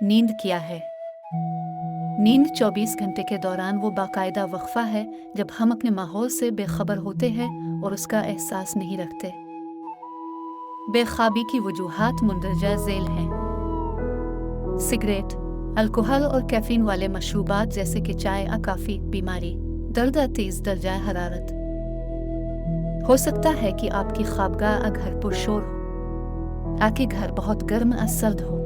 नींद क्या है? नींद 24 घंटे के दौरान वो बाकायदा वक्फा है जब हम अपने माहौल से बेखबर होते हैं और उसका एहसास नहीं रखते। बेख्वाबी की वजूहात मुंदरजा झेल हैं। सिगरेट, अल्कोहल और कैफीन वाले मशरूबात जैसे कि चाय या कॉफी, बीमारी, दर्द, तेज दर्जा हरारत। हो सकता है कि आपकी ख्वाबगाह घर पुरशोर हो, आपके घर बहुत गर्म या सर्द हो,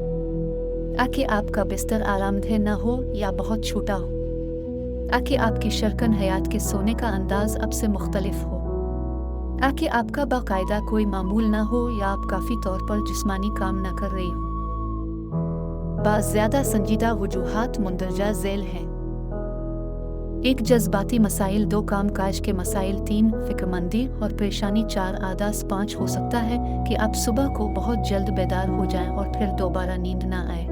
आके आपका बिस्तर आरामदेह न हो या बहुत छोटा हो, आके आपकी शर्कन हयात के सोने का अंदाज अब से मुख्तलिफ हो, आके आपका बाकायदा कोई मामूल न हो या आप काफ़ी तौर पर जिस्मानी काम न कर रही हो। बाज़ ज़्यादा संजीदा वजूहात मुंदरजा झेल हैं। 1 जज्बाती मसाइल, 2 काम काज के मसाइल, 3 फिक्रमंदी और परेशानी, 4 आदास, 5 हो सकता है कि आप सुबह को बहुत जल्द बेदार हो जाएं और फिर दोबारा नींद ना आए।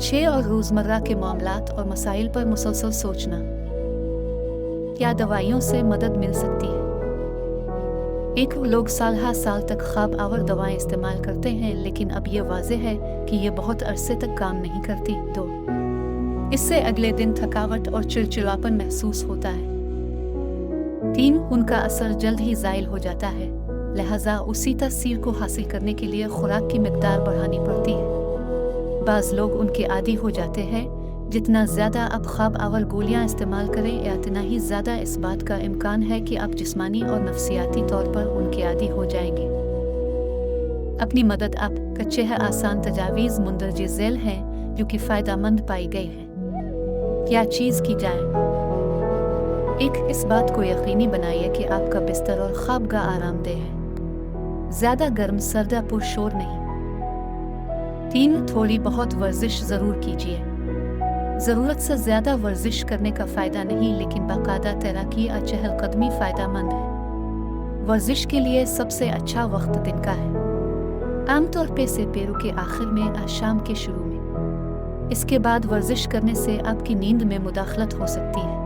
6 और रोज़मर्रा के मामलात और मसाइल पर मुसलसल सोचना। क्या दवाइयों से मदद मिल सकती है? एक लोग साल तक ख्वाब आवर दवाएं इस्तेमाल करते हैं, लेकिन अब ये वाज़ेह है कि ये बहुत अरसे तक काम नहीं करती, तो इससे अगले दिन थकावट और चिड़चिड़ापन महसूस होता है। 3 उनका असर जल्द ही ज़ाइल हो जाता है, लिहाजा उसी तासीर को हासिल करने के लिए खुराक की मिकदार बढ़ानी पड़ती है। बाज़ लोग उनके आदी हो जाते हैं। जितना ज़्यादा आप ख्वाब आवर गोलियां इस्तेमाल करें, या इतना ही ज़्यादा इस बात का इम्कान है कि आप जिस्मानी और नफ्सियाती तौर पर उनके आदी हो जाएंगे। अपनी मदद आप कच्चे है आसान तजावीज़ मुंदरजे झेल हैं जो कि फ़ायदेमंद पाई गई हैं। क्या चीज़ की जाए? 1 इस बात को यकीनी बनाइए कि आपका बिस्तर और ख्वाबगाह आरामदेह है, ज़्यादा गर्म सर्द या पुरशोर नहीं। 3 थोड़ी बहुत वर्जिश ज़रूर कीजिए। ज़रूरत से ज़्यादा वर्जिश करने का फ़ायदा नहीं, लेकिन बाकायदा तैराकी या चहलकदमी फ़ायदेमंद है। वर्जिश के लिए सबसे अच्छा वक्त दिन का है, आमतौर पे सपेरू के आखिर में या शाम के शुरू में। इसके बाद वर्जिश करने से आपकी नींद में मुदाखलत हो सकती है।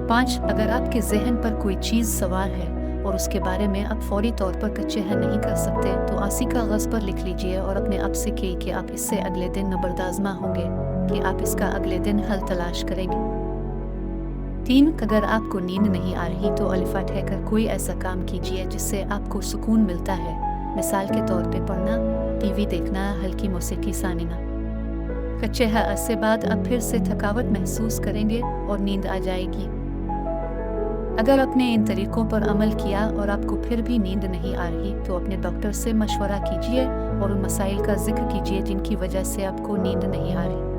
5 अगर आपके जहन पर कोई चीज़ सवार है और उसके बारे में आप फौरी तौर पर कच्चे है नहीं कर सकते, तो आसी कागज़ पर लिख लीजिए और अपने आप से कहिए कि आप इससे अगले दिन नबरदाज़मा होंगे, कि आप इसका अगले दिन हल तलाश करेंगे। 3 अगर आपको नींद नहीं आ रही तो अलिफा ठहकर कोई ऐसा काम कीजिए जिससे आपको सुकून मिलता है, मिसाल के तौर पे पढ़ना, टीवी देखना, हल्की मौसीकी सुनना। कच्चे है अरसे बाद आप फिर से थकावट महसूस करेंगे और नींद आ जाएगी। अगर आपने इन तरीकों पर अमल किया और आपको फिर भी नींद नहीं आ रही, तो अपने डॉक्टर से मशवरा कीजिए और उन मसाइल का जिक्र कीजिए जिनकी वजह से आपको नींद नहीं आ रही।